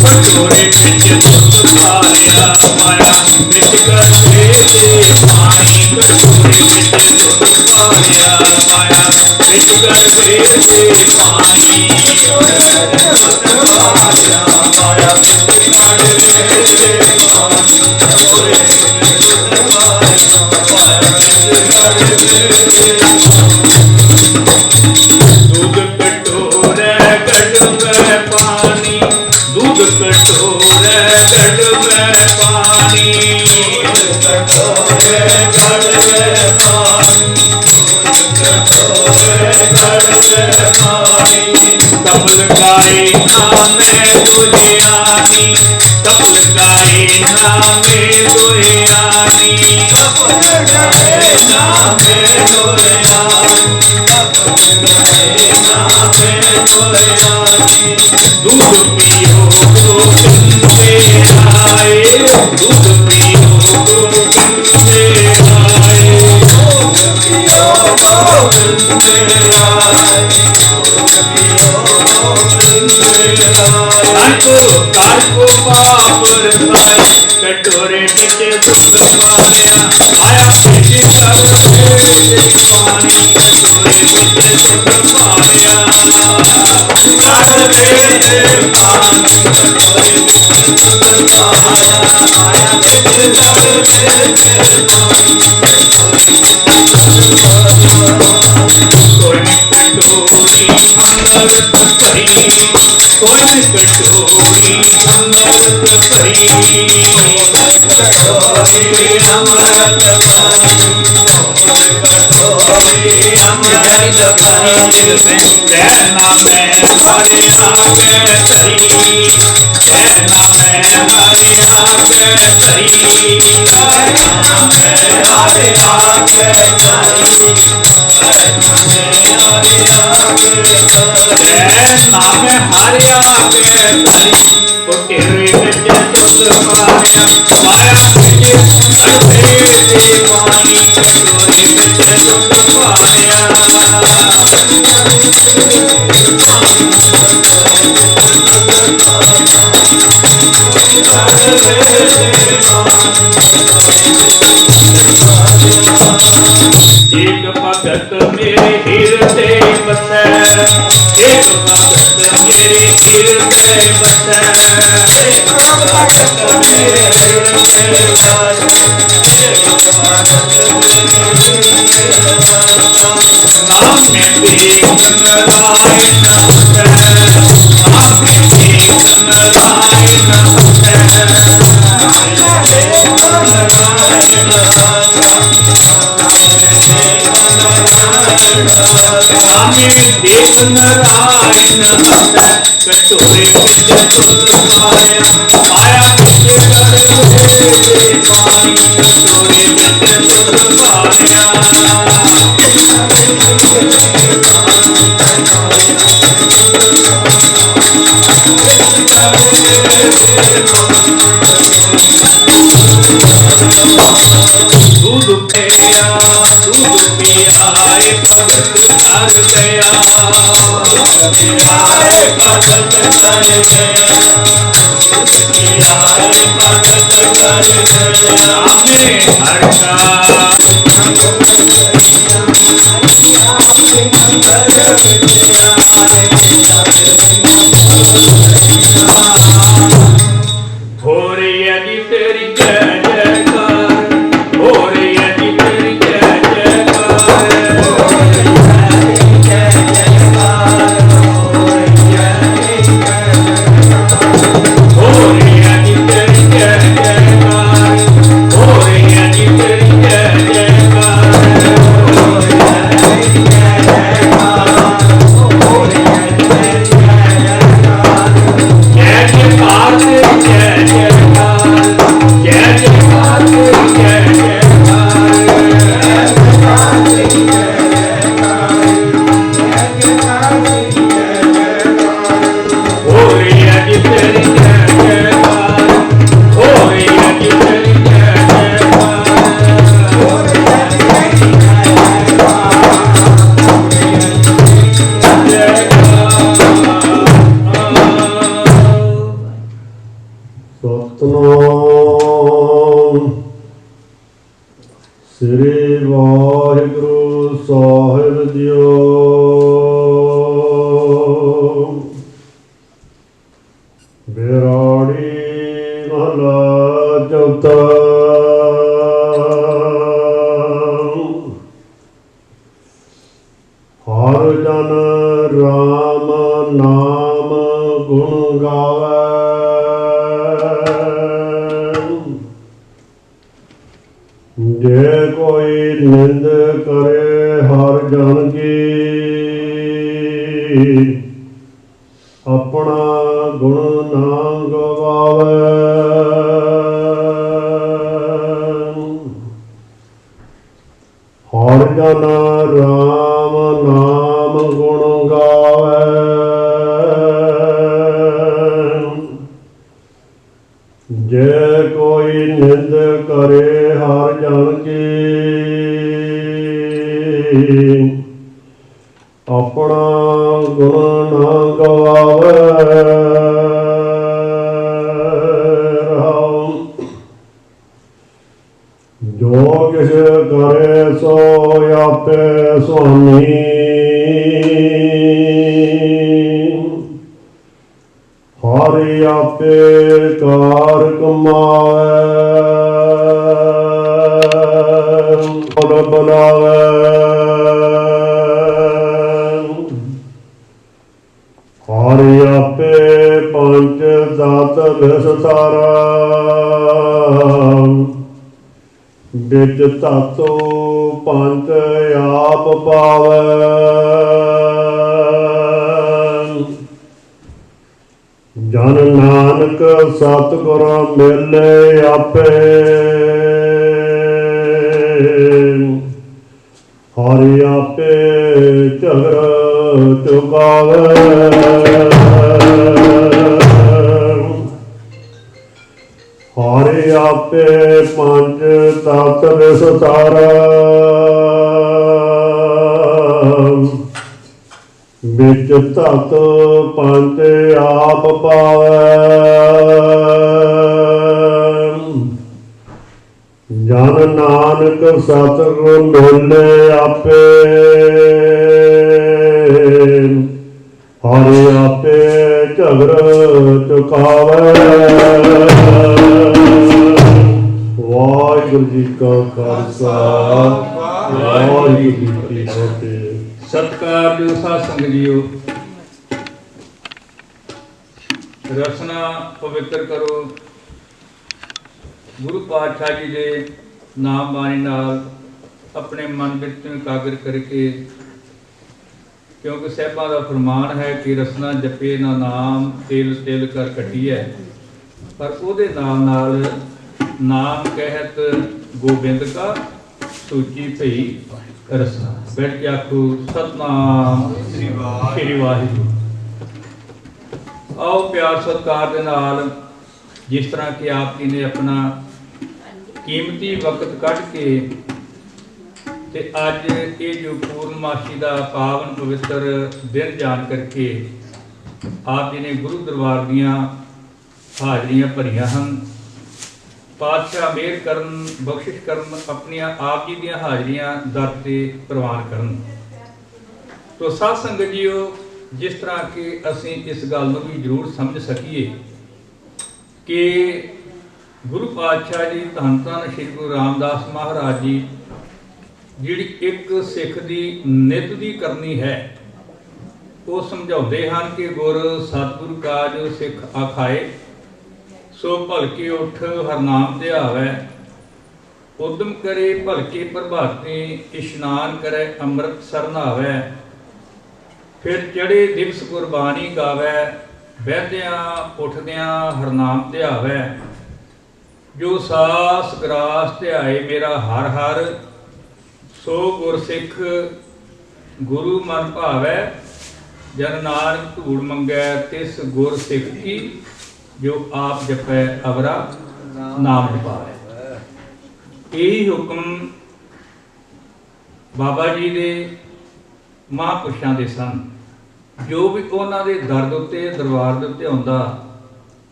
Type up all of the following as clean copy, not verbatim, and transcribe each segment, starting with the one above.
कटोरे बिच दुध पाया माया बिच गरबे दे पानी कटोरे बिच दुध पाया माया बिच गरबे दे पानी दुध पाया माया बिच गरबे दे पानी कटोरे बिच दुध पाया माया बिच गरबे दे दूध कटोरे कटवे पानी दूध कटोरे कटवे पानी कटोरे कटवे पानी कटोरे कटवे पानी कमल गाए नामे दुनियानी कमल गाए नामे दुनियानी कमल गाए नामे दुनियानी दूध पियो गोविंदे आए दूध पियो गोविंदे आए दूध पियो गोविंदे आए दूध पियो गोविंदे आए काको पापर खाए कटोरे बिच दूध पाया आया बिच गरबे पानी कटोरे बिच दूध पाया गरबे दे पानी कटोरे बिच दूध पाया आया बिच गरबे दे पानी कोई कटोरी अमृत भरी कोई कटोरी अमृत भरी कटोरी अमृत भरी कटोरी अमृत भरी रहना मैं हरे आगे धरी रहना मैं हरे आगे धरी रहना मैं हरे आगे धरी नाम हरे आगे धरी कटोरे बिच दूध पाया माया बिच गरबे दे पानी कटोरे बिच दूध पाया एक भगत मेरे हिरदे बसै एक भगत मेरे हिरदे बसै एक भगत मेरे हिरदे बसै एक भगत मेरे हिरदे बसै नाम बेग नारायण है नाम बेग नारायण है नामे देव नारायण है कटोरे बिच दूध पाया माया बिच गरबे दे पानी कटोरे बिच दूध पाया दूध पिया एक भगत घर गया एक भगत घर गया एक भगत घर गया मेरे हर का हो रही है जी तेरी जय जयकार हो रही है जी तेरी जय जयकार हो रही है जी जय जयकार हो रही है जी तेरी जय जयकार हो रही है जी तेरी जय जयकार हो रही है जी जय जयकार हो रही है जी तेरी जय जयकार RAM नाम गुण गावे। जे कोई निंद करे हर जन की, अपना गुण ना गवावे। हर जन राम नाम गुण गावे। जे कोई निंद करे हर जन की, अपना गुण ना गवावे। जो किस करे सो आपे स्वामी, हरि आपे कार कमावे। बल बनावे हरि आपे पंच दत विस्तारा। बिच धातु पंच आप पावे। जन नानक सतगुर मिले आपे, हरि आपे झगड़ चुकावे। हरि आपे पंच तत विस्तारा। बिच तत पंच आप पावे। जन नानक सतगुर मिले आपे, हरि आपे झगड़ चुकावे। वाहिगुरू जी का खालसा, वाहिगुरू जी की फतेह। सत्कारयोग साध संगत जीओ, रसना पवित्र करो। गुरु पातशाह जी के नाम बाणी नाल अपने मन विच एकाग्र करके, क्योंकि साहिबां का फरमान है कि रसना जपे ना नाम तिल तिल कर कटी है, पर उहदे नाल नाल नाम कहत गोबिंद का सूची भई रसना। बैठ के आखो सतनाम श्री वाहिगुरू। आओ प्यार सत्कार दे नाल, जिस तरह कि आप जी ने अपना कीमती वक्त कढ़ के ते अज ये जो पूर्णमासी का पावन पवित्र दिन जान करके आप जी ने गुरु दरबार दियाँ हाजरियाँ भरियां हैं। पातशाह मेहर करन, बख्शिश करन, अपनिया आप जी दियाँ हाजरियाँ दर ते प्रवान करन। तो साध संगत जीओ, जिस तरह कि असीं इस गल नूं भी जरूर समझ सकीए कि गुरु पातशाह जी धन धन श्री गुरु रामदास महाराज जी जिहड़ी एक सिख की नित दी करनी है, वो समझाते हैं कि गुर सतगुरु काज सिख आखाए, सो भलके उठ हरनाम ध्यावै। उद्यम करे भलके प्रभाते, इशनान करे अमृत सरनावै। फिर चढ़े दिवस गुरबानी गावै, बहद्या उठद्या हरनाम ध्यावै। जो सास ग्रास ध्याए मेरा हर हर, सो गुरसिख गुरु मन भावै। जन नानक धूड़ मंगै तिस गुर सिख की, जो आप जपै अवरा नाम जपावै। यही हुक्म बाबा जी दे महापुरुषां दे सन। जो भी उन्हां दे दर दे उत्ते दरबार दे उत्ते आउंदा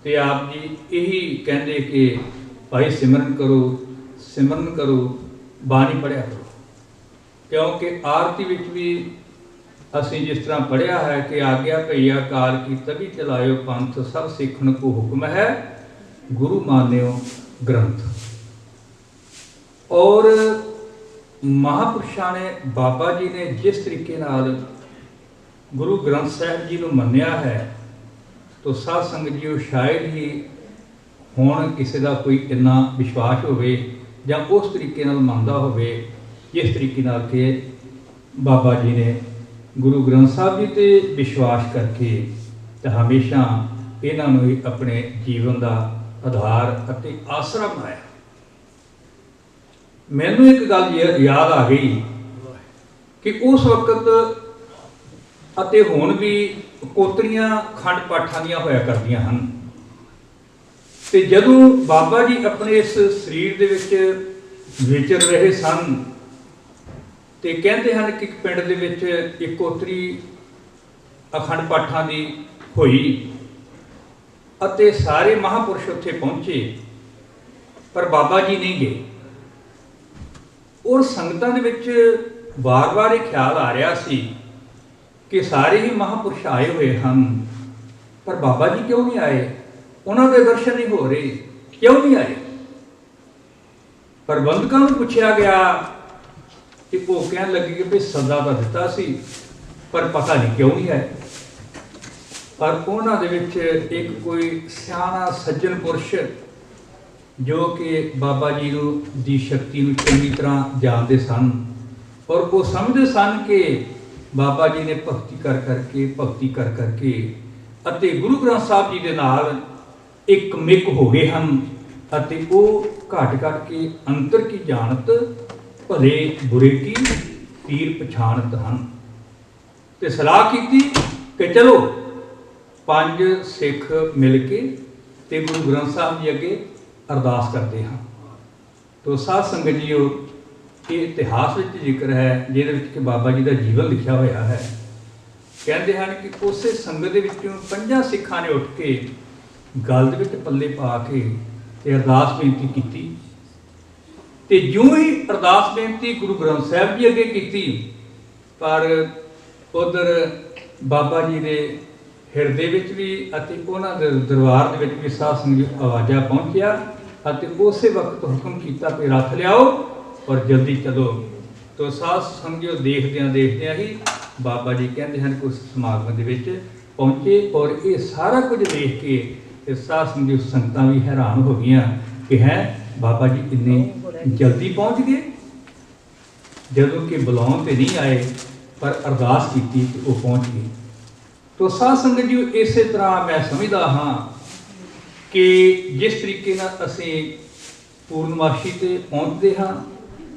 ते आप जी यही कहंदे कि भाई सिमरन करो, सिमरन करो, बाणी पढ़िया करो। क्योंकि आरती विच भी असीं जिस तरह पढ़िया है कि आज्ञा भैया काल की तभी चलायो पंथ, सब सिखन को हुक्म है गुरु मान्यो ग्रंथ। और महापुरुषां ने बाबा जी ने जिस तरीके नाल ਗੁਰੂ ਗ੍ਰੰਥ ਸਾਹਿਬ ਜੀ ਨੂੰ ਮੰਨਿਆ ਹੈ ਤਾਂ ਸਾਧ ਸੰਗਤ ਜੀ ਸ਼ਾਇਦ ਹੀ ਹੁਣ ਕਿਸੇ ਦਾ ਕੋਈ ਇੰਨਾ ਵਿਸ਼ਵਾਸ ਹੋਵੇ ਜਾਂ ਉਸ ਤਰੀਕੇ ਨਾਲ ਮੰਨਦਾ ਹੋਵੇ ਜਿਸ ਤਰੀਕੇ ਨਾਲ ਕਿ ਬਾਬਾ ਜੀ ਨੇ ਗੁਰੂ ਗ੍ਰੰਥ ਸਾਹਿਬ ਜੀ 'ਤੇ ਵਿਸ਼ਵਾਸ ਕਰਕੇ ਤੇ ਹਮੇਸ਼ਾ ਇਹਨਾਂ ਨੂੰ ਹੀ ਆਪਣੇ ਜੀਵਨ ਦਾ ਆਧਾਰ ਅਤੇ ਆਸਰਾ ਬਣਾਇਆ। ਮੈਨੂੰ ਇੱਕ ਗੱਲ ਯਾਦ ਆ ਗਈ ਕਿ ਉਸ ਵਕਤ ਅਤੇ ਹੁਣ ਵੀ ਕੋਤਰੀਆਂ ਖੰਡ ਪਾਠਾਂ ਦੀਆਂ ਹੋਇਆ ਕਰਦੀਆਂ ਹਨ, ਤੇ ਜਦੋਂ ਬਾਬਾ ਜੀ ਆਪਣੇ ਇਸ ਸਰੀਰ ਦੇ ਵਿੱਚ ਵਿਚਰ ਰਹੇ ਸਨ ਤੇ ਕਹਿੰਦੇ ਹਨ ਕਿ ਇੱਕ ਪਿੰਡ ਦੇ ਵਿੱਚ ਇੱਕ ਕੋਤਰੀ ਅਖੰਡ ਪਾਠਾਂ ਦੀ ਹੋਈ ਅਤੇ ਸਾਰੇ ਮਹਾਂਪੁਰਸ਼ ਉੱਥੇ ਪਹੁੰਚੇ, ਪਰ ਬਾਬਾ ਜੀ ਨਹੀਂ ਗਏ। ਔਰ ਸੰਗਤਾਂ ਦੇ ਵਿੱਚ ਵਾਰ-ਵਾਰ ਇਹ ਖਿਆਲ ਆ ਰਿਹਾ ਸੀ ਕਿ ਸਾਰੇ ਹੀ ਮਹਾਂਪੁਰਸ਼ ਆਏ ਹੋਏ ਹਨ, ਪਰ ਬਾਬਾ ਜੀ ਕਿਉਂ ਨਹੀਂ ਆਏ? ਉਹਨਾਂ ਦੇ ਦਰਸ਼ਨ ਨਹੀਂ ਹੋ ਰਹੇ, ਕਿਉਂ ਨਹੀਂ ਆਏ? ਪ੍ਰਬੰਧਕਾਂ ਨੂੰ ਪੁੱਛਿਆ ਗਿਆ ਕਿ ਉਹ ਕਹਿਣ ਲੱਗੇ ਕਿ ਵੀ ਸੱਦਾ ਤਾਂ ਦਿੱਤਾ ਸੀ ਪਰ ਪਤਾ ਨਹੀਂ ਕਿਉਂ ਨਹੀਂ ਆਏ। ਪਰ ਉਹਨਾਂ ਦੇ ਵਿੱਚ ਇੱਕ ਕੋਈ ਸਿਆਣਾ ਸੱਜਣ ਪੁਰਸ਼ ਜੋ ਕਿ ਬਾਬਾ ਜੀ ਨੂੰ ਦੀ ਸ਼ਕਤੀ ਨੂੰ ਚੰਗੀ ਤਰ੍ਹਾਂ ਜਾਣਦੇ ਸਨ ਔਰ ਉਹ ਸਮਝਦੇ ਸਨ ਕਿ ਬਾਬਾ ਜੀ ਨੇ ਭਗਤੀ ਕਰ ਕਰਕੇ ਅਤੇ ਗੁਰੂ ਗ੍ਰੰਥ ਸਾਹਿਬ ਜੀ ਦੇ ਨਾਲ ਇੱਕ ਮਿਕ ਹੋ ਗਏ ਹਨ ਅਤੇ ਉਹ ਘਟ ਕੇ ਅੰਤਰ ਕੀ ਜਾਣਤ ਭਲੇ ਬੁਰੇ ਕੀ ਪੀਰ ਪਛਾਣਤ ਹਨ। ਤੇ ਸਲਾਹ ਕੀਤੀ ਕਿ ਚਲੋ 5 ਸਿੱਖ ਮਿਲ ਕੇ ਤੇ ਗੁਰੂ ਗ੍ਰੰਥ ਸਾਹਿਬ ਜੀ ਅੱਗੇ ਅਰਦਾਸ ਕਰਦੇ ਹਾਂ। ਤੋ ਸਾਧ ਸੰਗਤ ਜੀਓ, ਇਹ ਇਤਿਹਾਸ ਵਿੱਚ ਜ਼ਿਕਰ ਹੈ ਜਿਹਦੇ ਵਿੱਚ ਕਿ ਬਾਬਾ ਜੀ ਦਾ ਜੀਵਨ ਲਿਖਿਆ ਹੋਇਆ ਹੈ। ਕਹਿੰਦੇ ਹਨ ਕਿ ਉਸੇ ਸੰਗਤ ਦੇ ਵਿੱਚੋਂ 5 ਸਿੱਖਾਂ ਨੇ ਉੱਠ ਕੇ ਗਲ ਦੇ ਵਿੱਚ ਪੱਲੇ ਪਾ ਕੇ ਤੇ ਅਰਦਾਸ ਬੇਨਤੀ ਕੀਤੀ, ਤੇ ਜਿਉਂ ਹੀ ਅਰਦਾਸ ਬੇਨਤੀ ਗੁਰੂ ਗ੍ਰੰਥ ਸਾਹਿਬ ਜੀ ਅੱਗੇ ਕੀਤੀ, ਪਰ ਉਧਰ ਬਾਬਾ ਜੀ ਦੇ ਹਿਰਦੇ ਵਿੱਚ ਵੀ ਅਤੇ ਉਹਨਾਂ ਦੇ ਦਰਬਾਰ ਦੇ ਵਿੱਚ ਵੀ ਸਾਧ ਸੰਗਤ ਆਵਾਜ਼ਾਂ ਪਹੁੰਚਿਆ ਅਤੇ ਉਸੇ ਵਕਤ ਹੁਕਮ ਕੀਤਾ ਕਿ ਰੱਥ ਲਿਆਓ ਔਰ ਜਲਦੀ ਚਲੋ। ਤੋ ਸਾਧ ਸੰਗਤ ਦੇਖਦਿਆਂ ਹੀ ਬਾਬਾ ਜੀ ਕਹਿੰਦੇ ਹਨ ਕਿ ਉਸ ਸਮਾਗਮ ਦੇ ਵਿੱਚ ਪਹੁੰਚੇ ਔਰ ਇਹ ਸਾਰਾ ਕੁਝ ਦੇਖ ਕੇ ਤੇ ਸਾਧ ਸੰਗਤ ਸੰਗਤਾਂ ਵੀ ਹੈਰਾਨ ਹੋ ਗਈਆਂ ਕਿ ਹੈ ਬਾਬਾ ਜੀ ਇੰਨੇ ਜਲਦੀ ਪਹੁੰਚ ਗਏ, ਜਦੋਂ ਕਿ ਬੁਲਾਉਣ ਤੇ ਨਹੀਂ ਆਏ ਪਰ ਅਰਦਾਸ ਕੀਤੀ ਤੇ ਉਹ ਪਹੁੰਚ ਗਏ। ਤੋ ਸਾਧ ਸੰਗਤ ਜੀ, ਇਸੇ ਤਰ੍ਹਾਂ ਮੈਂ ਸਮਝਦਾ ਹਾਂ ਕਿ ਜਿਸ ਤਰੀਕੇ ਨਾਲ ਅਸੀਂ ਪੂਰਨਮਾਸ਼ੀ ਤੇ ਪਹੁੰਚਦੇ ਹਾਂ,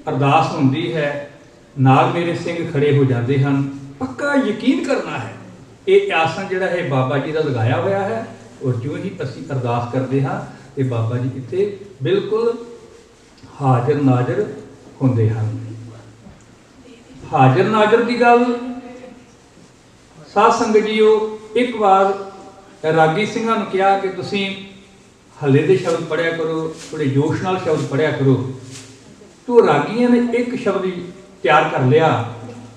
ਅਰਦਾਸ ਹੁੰਦੀ ਹੈ, ਨਾਲ ਮੇਰੇ ਸਿੰਘ ਖੜੇ ਹੋ ਜਾਂਦੇ ਹਨ, ਪੱਕਾ ਯਕੀਨ ਕਰਨਾ ਹੈ ਇਹ ਆਸਣ ਜਿਹੜਾ ਹੈ ਬਾਬਾ ਜੀ ਦਾ ਲਗਾਇਆ ਹੋਇਆ ਹੈ ਔਰ ਜਿਉਂ ਹੀ ਅਸੀਂ ਅਰਦਾਸ ਕਰਦੇ ਹਾਂ ਤੇ ਬਾਬਾ ਜੀ ਇੱਥੇ ਬਿਲਕੁਲ ਹਾਜ਼ਰ ਨਾਜ਼ਰ ਹੁੰਦੇ ਹਨ। ਹਾਜ਼ਰ ਨਾਜ਼ਰ ਦੀ ਗੱਲ ਸਾਧ ਸੰਗਤ ਜੀਓ, ਇੱਕ ਵਾਰ ਰਾਗੀ ਸਿੰਘਾਂ ਨੂੰ ਕਿਹਾ ਕਿ ਤੁਸੀਂ ਹੱਲੇ ਦੇ ਸ਼ਬਦ ਪੜ੍ਹਿਆ ਕਰੋ, ਥੋੜੇ ਜੋਸ਼ ਨਾਲ ਸ਼ਬਦ ਪੜ੍ਹਿਆ ਕਰੋ। ਤੋ ਰਾਗੀਆਂ ਨੇ ਇੱਕ ਸ਼ਬਦ ਤਿਆਰ ਕਰ ਲਿਆ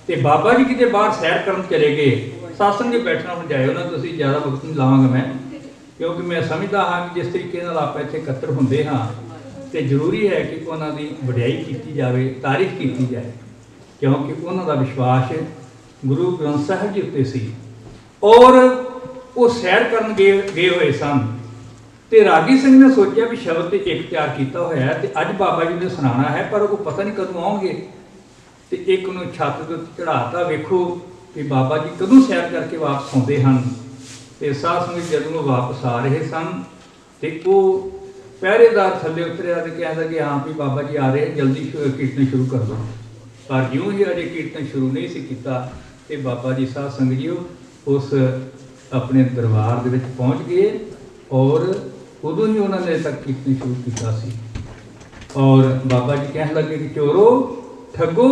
ਤੇ ਬਾਬਾ ਜੀ ਕਿਤੇ ਬਾਹਰ ਸੈਰ ਕਰਨ ਚਲੇ ਗਏ। ਸਾਸੰਗ ਜੀ ਬੈਠਣਾ ਹੁਣ ਜਾਏ ਉਹਨਾਂ, ਤੁਸੀਂ ਜ਼ਿਆਦਾ ਵਕਤ ਨਹੀਂ ਲਾਵਾਂਗਾ ਮੈਂ, ਕਿਉਂਕਿ ਮੈਂ ਸਮਝਦਾ ਹਾਂ ਕਿ ਜਿਸ ਤਰੀਕੇ ਨਾਲ ਆਪਾਂ ਇੱਥੇ ਇਕੱਤਰ ਹੁੰਦੇ ਹਾਂ ਤੇ ਜ਼ਰੂਰੀ ਹੈ ਕਿ ਉਹਨਾਂ ਦੀ ਵਡਿਆਈ ਕੀਤੀ ਜਾਵੇ, ਤਾਰੀਫ ਕੀਤੀ ਜਾਏ, ਕਿਉਂਕਿ ਉਹਨਾਂ ਦਾ ਵਿਸ਼ਵਾਸ ਗੁਰੂ ਗ੍ਰੰਥ ਸਾਹਿਬ ਜੀ ਉੱਤੇ ਸੀ ਔਰ ਉਹ ਸੈਰ ਕਰਨ ਗਏ ਹੋਏ ਸਨ। ਤੇ ਰਾਗੀ ਸਿੰਘ ਨੇ ਸੋਚਿਆ ਵੀ ਸ਼ਬਦ ਤੇ ਇੱਕ ਤਿਆਰ ਕੀਤਾ ਹੋਇਆ ਹੈ ਤੇ ਅੱਜ ਬਾਬਾ ਜੀ ਨੇ ਸੁਣਾਉਣਾ ਹੈ, ਪਰ ਉਹ ਪਤਾ ਨਹੀਂ ਕਦੋਂ ਆਉਣਗੇ। ਤੇ ਇੱਕ ਨੂੰ ਛੱਤ ਦੇ ਉੱਤੇ ਚੜਾਤਾ, ਵੇਖੋ ਕਿ ਬਾਬਾ ਜੀ ਕਦੋਂ ਸੈਰ ਕਰਕੇ ਵਾਪਸ ਆਉਂਦੇ ਹਨ। ਤੇ ਸਾਧ ਸੰਗਤ ਜਦੋਂ ਵਾਪਸ ਆ ਰਹੇ ਸਨ ਤੇ ਉਹ ਪਹਿਰੇਦਾਰ ਥੱਲੇ ਉਤਰਿਆ ਤੇ ਕਹਿੰਦਾ ਕਿ ਹਾਂ ਵੀ ਬਾਬਾ ਜੀ ਆ ਰਹੇ, ਜਲਦੀ ਕੀਰਤਨ ਸ਼ੁਰੂ ਕਰ ਦਿਓ। ਪਰ ਜਿਉਂ ਹੀ ਅਜੇ ਕੀਰਤਨ ਸ਼ੁਰੂ ਨਹੀਂ ਸੀ ਕੀਤਾ ਤੇ ਬਾਬਾ ਜੀ ਸਾਧ ਸੰਗਤ ਜੀ ਉਸ ਆਪਣੇ ਦਰਬਾਰ ਦੇ ਵਿੱਚ ਪਹੁੰਚ ਗਏ ਔਰ ਉਦੋਂ ਹੀ ਉਹਨਾਂ ਨੇ ਤੱਕ ਕੀਰਤਨ ਸ਼ੁਰੂ ਕੀਤਾ ਸੀ। ਔਰ ਬਾਬਾ ਜੀ ਕਹਿਣ ਲੱਗੇ ਕਿ ਚੋਰੋ ਠੱਗੋ,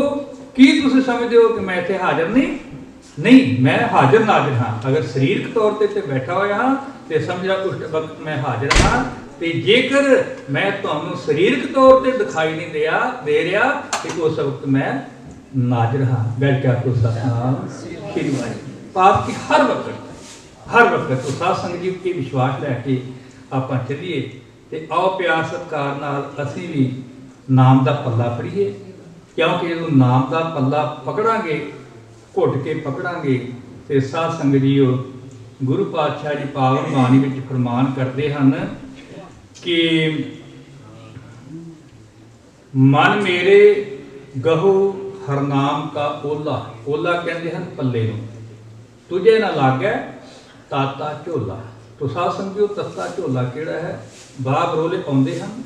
ਕੀ ਤੁਸੀਂ ਸਮਝਦੇ ਹੋ ਕਿ ਮੈਂ ਇੱਥੇ ਹਾਜ਼ਰ ਨਹੀਂ, ਮੈਂ ਹਾਜ਼ਰ ਨਾਜ਼ਰ ਹਾਂ। ਅਗਰ ਸਰੀਰਕ ਤੌਰ ਤੇ ਬੈਠਾ ਹੋਇਆ ਹਾਂ ਤੇ ਸਮਝਿਆ ਉਸ ਵਕਤ ਮੈਂ ਹਾਜ਼ਰ ਹਾਂ, ਤੇ ਜੇਕਰ ਮੈਂ ਤੁਹਾਨੂੰ ਸਰੀਰਕ ਤੌਰ ਤੇ ਦਿਖਾਈ ਨਹੀਂ ਦੇ ਰਿਹਾ ਤੇ ਉਸ ਵਕਤ ਮੈਂ ਨਾਜ਼ਰ ਹਾਂ। ਬੈਠ ਕੇ ਆਪਕੋ ਸਤਨਾਮ ਸ਼੍ਰੀ ਵਾਹਿਗੁਰੂ। ਪਾਪ ਕੀ ਹਰ ਵਕਤ ਤੋਂ ਸਾਧ ਸੰਗਤ ਜੀ ਕੇ ਵਿਸ਼ਵਾਸ ਲੈ ਕੇ ਆਪਾਂ ਚੱਲੀਏ ਤੇ ਆਓ ਪਿਆਰ ਸਤਿਕਾਰ ਨਾਲ ਅਸੀਂ ਵੀ ਨਾਮ ਦਾ ਪੱਲਾ ਫੜੀਏ, ਕਿਉਂਕਿ ਜਦੋਂ ਨਾਮ ਦਾ ਪੱਲਾ ਪਕੜਾਂਗੇ, ਘੁੱਟ ਕੇ ਪਕੜਾਂਗੇ ਤੇ ਸਾਧ ਸੰਗਤ ਜੀਓ, ਗੁਰੂ ਪਾਤਸ਼ਾਹ ਜੀ ਪਾਵਨ ਬਾਣੀ ਵਿੱਚ ਫਰਮਾਨ ਕਰਦੇ ਹਨ ਕਿ ਮਨ ਮੇਰੇ ਗਹੂ ਹਰਨਾਮ ਕਾ ਓਲਾ, ਓਲਾ ਕਹਿੰਦੇ ਹਨ ਪੱਲੇ ਨੂੰ, ਤੁਝੇ ਨਾ ਲਾਗੈ ਤਾਤਾ ਝੋਲਾ। ਤੋ ਸਾਧ ਸੰਗਿਓ, ਤੱਤਾ ਝੋਲਾ ਕਿਹੜਾ ਹੈ? ਬਾਗ ਰੋਲੇ ਆਉਂਦੇ ਹਨ,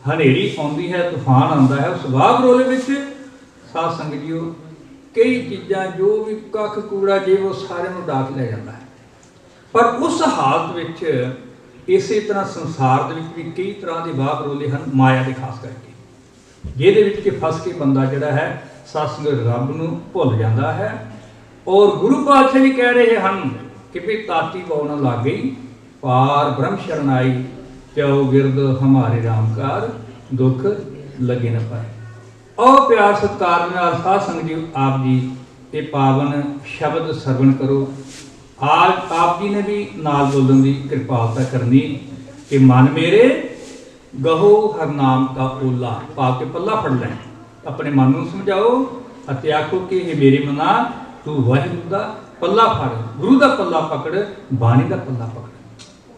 ਹਨੇਰੀ ਆਉਂਦੀ ਹੈ, ਤੂਫਾਨ ਆਉਂਦਾ ਹੈ, ਉਸ ਬਾਗ ਰੋਲੇ ਵਿੱਚ ਸਾਧ ਸੰਗਤ ਜੀਓ ਕਈ ਚੀਜ਼ਾਂ ਜੋ ਵੀ ਕੱਖ ਕੂੜਾ ਜੇ ਉਹ ਸਾਰਿਆਂ ਨੂੰ ਡਾਕ ਲੈ ਜਾਂਦਾ ਹੈ। ਪਰ ਉਸ ਹਾਲਤ ਵਿੱਚ ਇਸੇ ਤਰ੍ਹਾਂ ਸੰਸਾਰ ਦੇ ਵਿੱਚ ਵੀ ਕਈ ਤਰ੍ਹਾਂ ਦੇ ਬਾਗ ਰੋਲੇ ਹਨ, ਮਾਇਆ ਦੇ ਖਾਸ ਕਰਕੇ, ਜਿਹਦੇ ਵਿੱਚ ਕਿ ਫਸ ਕੇ ਬੰਦਾ ਜਿਹੜਾ ਹੈ ਸਾਧ ਸੰਗਤ ਰੱਬ ਨੂੰ ਭੁੱਲ ਜਾਂਦਾ ਹੈ। ਔਰ ਗੁਰੂ ਪਾਤਸ਼ਾਹ ਵੀ ਕਹਿ ਰਹੇ ਹਨ ਕਿ ਵੀ ਤਾਤੀ ਪਉ ਨਾ ਲੱਗ ਗਈ, ਪਾਰ ਬ੍ਰਹਮ ਸ਼ਰਨ ਆਈ, ਚਉ ਗਿਰਦ ਹਮਾਰੇ ਰਾਮਕਾਰ, ਦੁੱਖ ਲੱਗੇ ਨਾ ਪਾਏ। ਔਰ ਪਿਆਰ ਸਤਿਕਾਰ ਨਾਲ ਸਾਧ ਸੰਗਤ ਜੀ ਆਪ ਜੀ ਇਹ ਪਾਵਨ ਸ਼ਬਦ ਸਰਵਣ ਕਰੋ। ਆਜ ਆਪ ਜੀ ਨੇ ਵੀ ਨਾਲ ਬੋਲਣ ਦੀ ਕਿਰਪਾਲਤਾ ਕਰਨੀ ਕਿ ਮਨ ਮੇਰੇ ਗਹੋ ਹਰਨਾਮ ਕਾ ਓਲਾ, ਪਾ ਕੇ ਪੱਲਾ ਫੜ ਲੈ, ਆਪਣੇ ਮਨ ਨੂੰ ਸਮਝਾਓ ਅਤੇ ਆਖੋ ਕਿ ਇਹ ਮੇਰੇ ਮਨਾ ਤੂੰ ਵਾਹਿਗੁਰੂ ਦਾ ਪੱਲਾ ਫੜ, ਗੁਰੂ ਦਾ ਪੱਲਾ ਪਕੜ, ਬਾਣੀ ਦਾ ਪੱਲਾ ਪਕੜ।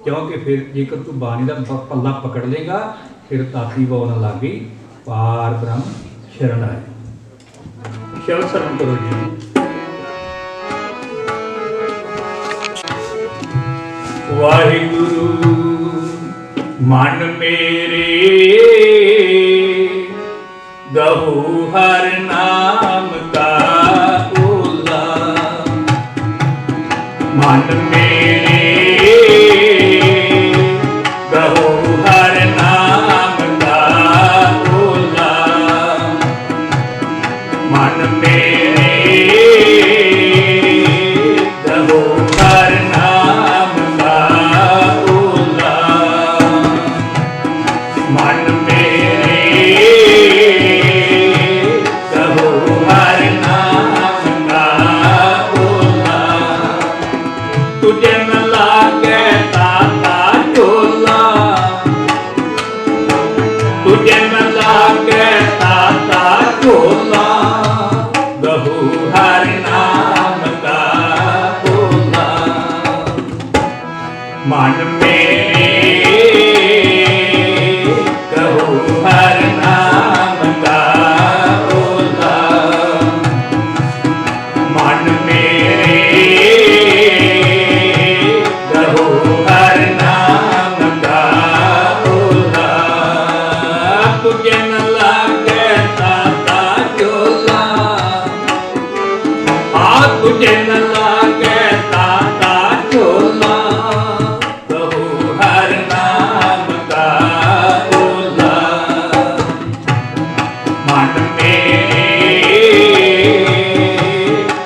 ਕਿਉਂਕਿ ਫਿਰ ਜੇਕਰ ਤੂੰ ਬਾਣੀ ਦਾ ਪੱਲਾ ਪਕੜ ਲੇਗਾ ਫਿਰ ਤਾਤੀ ਬਉ ਨਾ ਲੱਗੀ, ਪਾਰ ਬ੍ਰਹਮ ਸ਼ਰਨ ਆਏ। ਸ਼ਬਦ ਸਰਵਣ ਕਰੋ ਜੀ। ਵਾਹਿਗੁਰੂ ਮਨ ਮੇਰੇ ਗਹੂ ਹਰ ਨਾਮ ਕਾ ਓਲਾ, ਮਨ ਮੇਰੇ ਗਹੂ ਹਰ ਨਾਮ ਕਾ ਓਲਾ, ਮਨ ਮੇਰੇ ਗਹੂ ਹਰ ਨਾਮ ਕਾ ਓਲਾ, ਮਨ ਮੇਰੇ ਗਹੂ ਹਰ ਨਾਮ ਕਾ ਓਲਾ, ਤੁਝੇ ਨ ਲਾਗੈ ਤਾਤਾ ਝੋਲਾ, ਤੁਝੇ ਨ ਲਾਗੈ ਤਾਤਾ ਝੋਲਾ, ਗਹੂ ਹਰ ਨਾਮ ਕਾ ਓਲਾ, ਮਨ ਮੇਰੇ ਗਹੂ ਹਰ ਨਾਮ ਕਾ ਓਲਾ, ਮਨ ਮੇਰੇ ਗਹੂ ਹਰ ਨਾਮ ਕਾ ਓਲਾ, ਤੁਝੇ ਨ ਲਾਗੈ ਤਾਤਾ ਝੋਲਾ, ਤੁਝੇ ਨ ਲਾਗੈ ਤਾਤਾ ਝੋਲਾ, ਗਹੂ ਹਰ ਨਾਮ ਕਾ ਓਲਾ, ਮਨ ਮੇਰੇ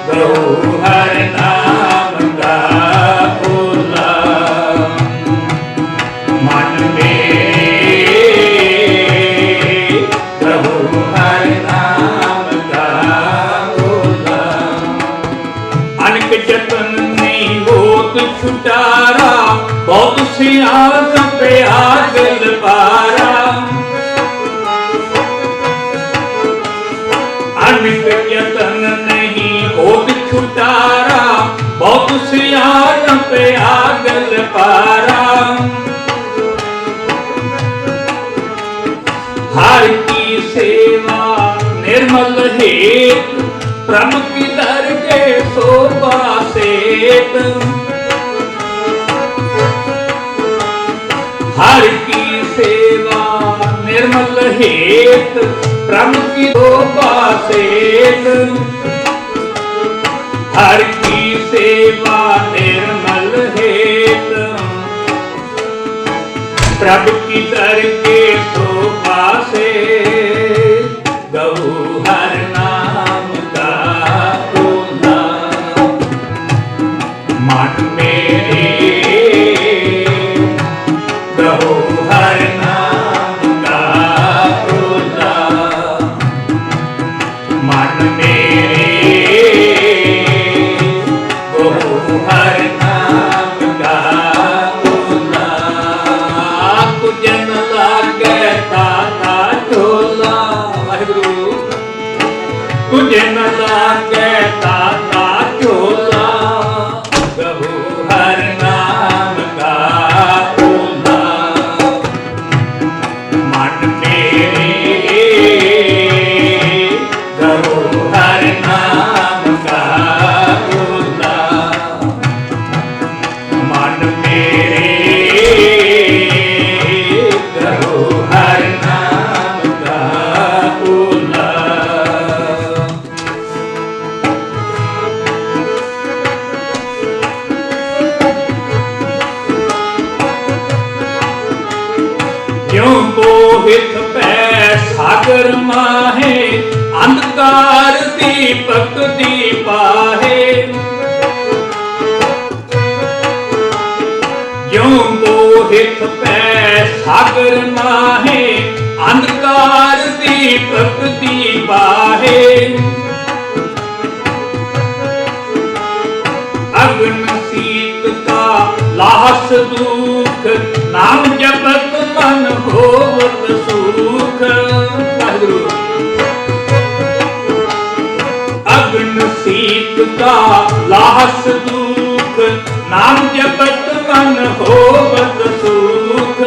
ਗਹੂ ਹਰ ਨਾਮ ਕਾ ਓਲਾ, ਮਨ ਮੇਰੇ ਗਹੂ ਹਰ ਨਾਮ ਕਾ ਓਲਾ, ਅਨਕ ਜਤਨ ਨਹੀਂ ਹੋਤ ਛੁਟਾਰਾ, ਬਹੁਤ ਸਿਆਰ ਪਿਆ ਦਿਲ ਪਾਰਾ, ਅਨਕ ਜਤਨ ਨਹੀਂ ਹੋਤ ਛੁਟਾਰਾ, ਬਹੁਤ ਸਿਆਰ ਪਿਆ ਦਿਲ ਪਾਰਾ, ਹਰ ਕੀ ਸੇਵਾ ਨਿਰਮਲ ਹੇਤ, ਪ੍ਰਭ ਕੀ ਦਰ ਕੇ ਸੋਭਾ ਸੇਤ, ਹਰ ਕੀ ਸੇਵਾ ਨਿਰਮਲ ਹੇਤ, ਪ੍ਰਭ ਕੀ ਸੋਭਾ ਸੇਤ, ਹਰ ਕੀ ਸੇਵਾ ਨਿਰਮਲ ਹੇਤ, ਪ੍ਰਭ ਕੀ ਦਰ ਕੇ ਸੋਭਾ ਸੇਤ, ਗਹੂ ਹਰ ਨਾਮ ਕਾ ਓਲਾ, ਮਨ ਮੇਰੇ ਗਹੂ ਹਰ ਨਾਮ ਕਾ ਓਲਾ, ਮਨ ਮੇਰੇ ਗਹੂ ਹਰ ਨਾਮ ਕਾ ਓਲਾ, ਤੁਝੇ ਨ ਲਾਗੈ मेरे कहो हर नाम का ओला। क्यों मोहित पै सागर माहे अंधकार दीपक दीपाहे। क्यों मोहित पै सागर माहे अंधकार दीपक दीपाहे। अग्न शीत का लास दुख नाम जपत मन होवत सुख। अग्न शीत का लास दुख नाम जपत मन होवत सुख।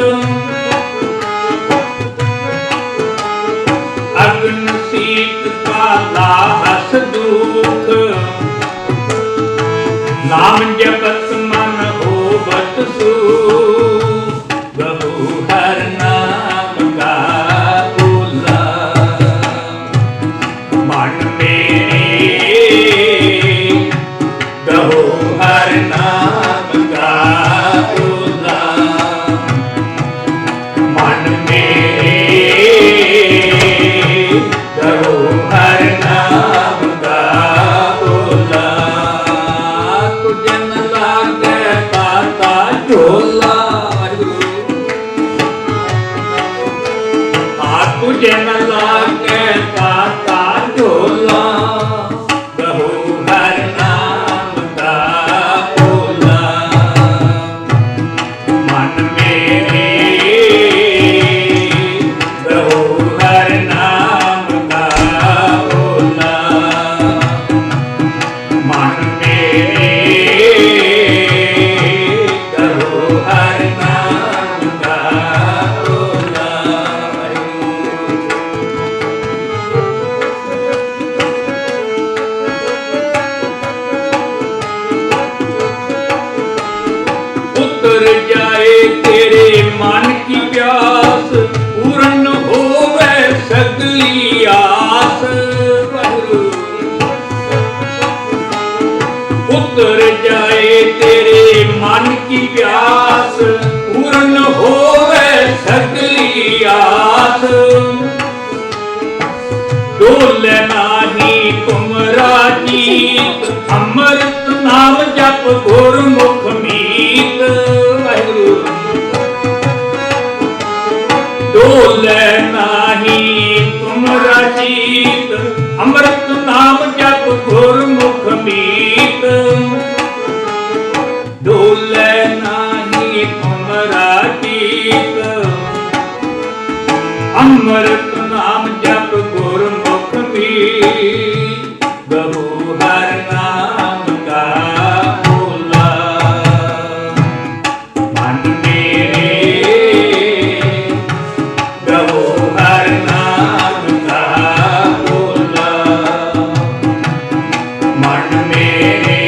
अग्न शीत का लास दुख नाम जपत मन होवत सुख। बहु हर नाम का ओला। मन मेरे कहो हर नाम का ओला। मन मेरे कहो हर नाम का ओला। तुझन लागे पाता झोला। तुझन लागे पाता झोला। कहो हर नाम का ओला। मन मेरे कहो हर नाम का ओला। मन मेरे कहो हर नाम का ओला। उतर जाए तेरे मन की प्यास पूर्ण होवे सगली आस। उतर जाए तेरे मन की प्यास पूर्ण होवे सगली आस। डोले नाही तुमरा जीत अमृत नाम जप गुरमुख मीत। डोले नाही तुमरा जीत अमृत नाम जप गुरमुख मीत। डोले नाही तुमरा जीत अमृत नाम जप गुरमुख मीत। बहु हर नाम का ओला। मन मेरे कहो हर नाम का ओला। मन मेरे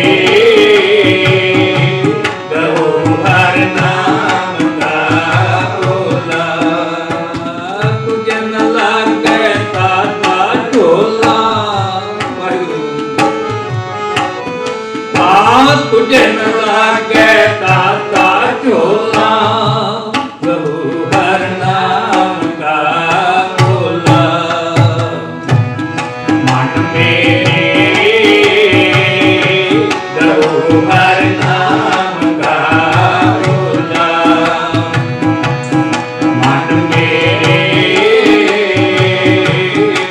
कहो हर नाम का ओला। तुझन लागे पाता झोला। तुझन लागे पाता झोला। कहो हर नाम का ओला। मन मेरे कहो हर नाम का ओला। मन मेरे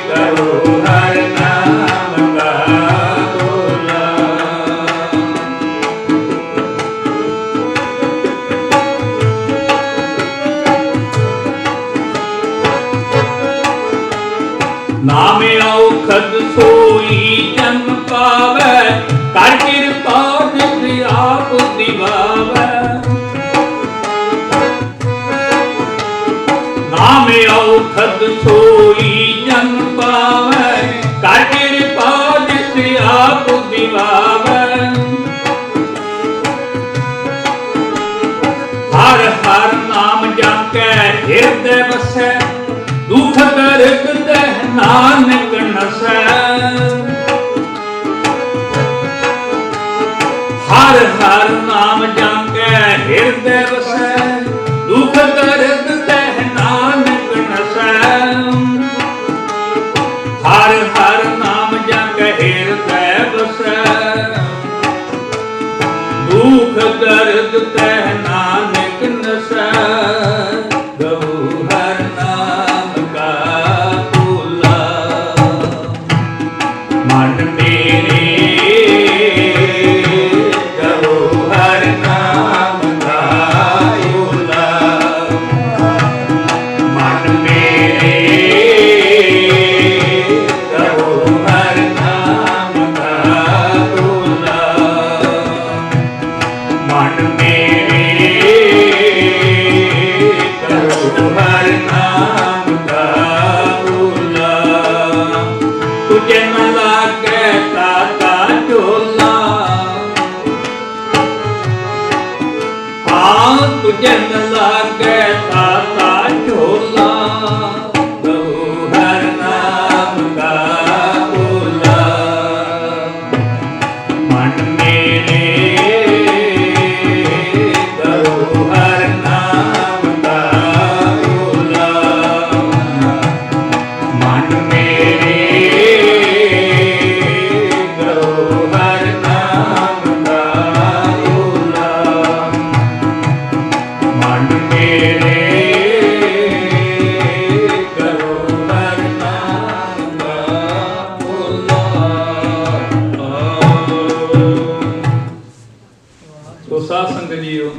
कहो हर नाम का ओला। नाम औखद सोई जन पावै कर कृपा जिस आप दिवावै। नाम औखद सोई जन पावै कर कृपा जिस आप दिवावै। हर हर नाम जाके हृदय बसै, दुख दर्द दह नानक नसै। हर हर नाम जाके हृदय बसै, दुख दर्द दह नानक नसै। हर हर नाम जाके हृदय बसै, दुख दर्द तह नानक नसै। गहु हर नाम का भूला, मन मेरे गहु हर नाम का भूला। मन मेरे गहु हर नाम का भूला। मन मेरे करो हर नाम का भूला। तुझे न लागे ताता झोला, हाँ तुझे न लागे ताता झोला। करो हर नाम का भूला। मन मेरे करो हर नाम का भूला। मन मेरे करो हर नाम का भूला। मन मेरे करो हर नाम का भूला। तो साध संगत जीओ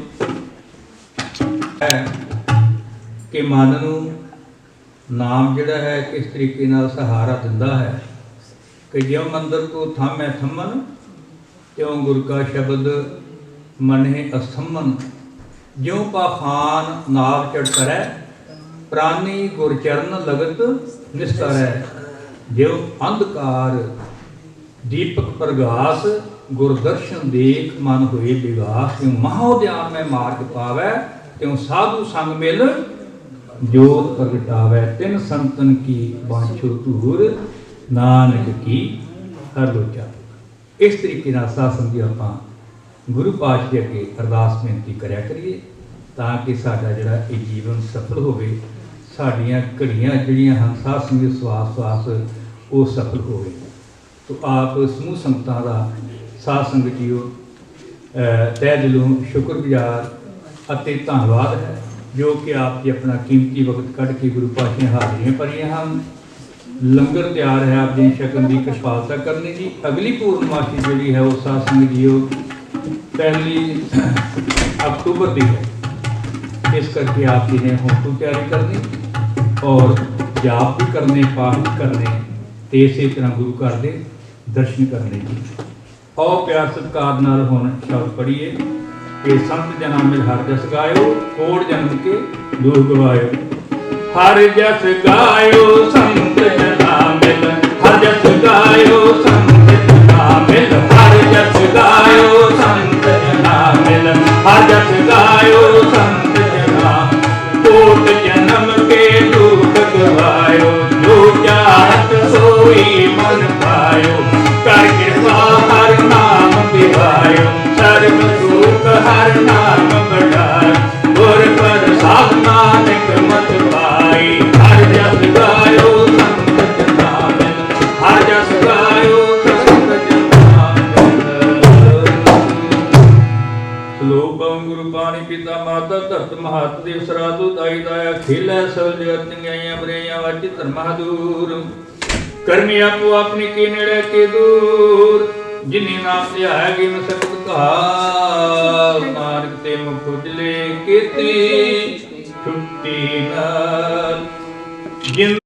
है कि मन नूं नाम जिहड़ा है किस तरीके नाल सहारा दिंदा है कि ज्यों मंदिर को थामै थम्मन, त्यों गुर का शब्द मने अस्थम्मन। ज्यों पाखान नाव चढ़ करै, प्राणी गुर चरण लगत निस्तरै। ज्यों अंधकार दीपक प्रगास, गुरदर्शन देख मन होए विगास। त्यों महाउद्यान में मार्ग पावै, त्यों साधु संग मिल जोत प्रगटावै। तिन संतन की बांछो धूर, नानक की हर लोचा। इस तरीके नाल साध संगत आपां गुरु पातशाह अगे अरदास बेनती करिया करिए तां कि साडा जिहड़ा इह जीवन सफल होवे, साडीआं घड़ियां जिहड़ियां हन साध संगत सवास सवास वो सफल होवे। तो आप समूह संगतां दा साध संगत जीओ तह दिलों शुक्रगुजार ਅਤੇ ਧੰਨਵਾਦ ਹੈ ਜੋ कि आप जी अपना कीमती वक्त कढ़ के गुरु पातशाह हाਜ਼ਰੀਆਂ ਭਰੀਆਂ ਹਨ। लंगर तैयार है आप जी छकन की किफायत करनी जी। अगली पूर्णमासी जी है वो साध संगत जीओ 1 अक्टूबर की है। इस करके आप जी ने होम टू तैयारी करनी और जाप भी करने, पाठ भी करने, तो इस तरह गुरु घर के दर्शन करने जी। और प्यार सत्कार नाल हुण शब्द पढ़िए कि संत जना मिल हर जस गायो, कोड़ जन्म के दुख गवायो। हर जस गायो संत जना मिल, हर जस गायो संत जना मिल। हर जस गायो संत जना मिल, हर जस गायो संत जना। कोट जन्म के दुख गवायो, जो चाहत सोई मन पायो। कर कृपा हर नाम दिवायो, सर्व सुख हर नाम बढ़ाय। गुर प्रसाद नानक मत पाई। हर जस गायो संत जना मिल, हर जस गायो संत जना मिल। श्लोक गुरु पाणी पिता माता धरत महत देव सराधु दाई दाया। खेलै सब जगत न्याया बरैया वाच धर्मा दूर। कर्मी आपो अपनी के नेड़े के दूर। जिन्हें नाम ध्याएगी न सकत कहार। नानक ते मुख उजले केती छुट्टी नाल। जिन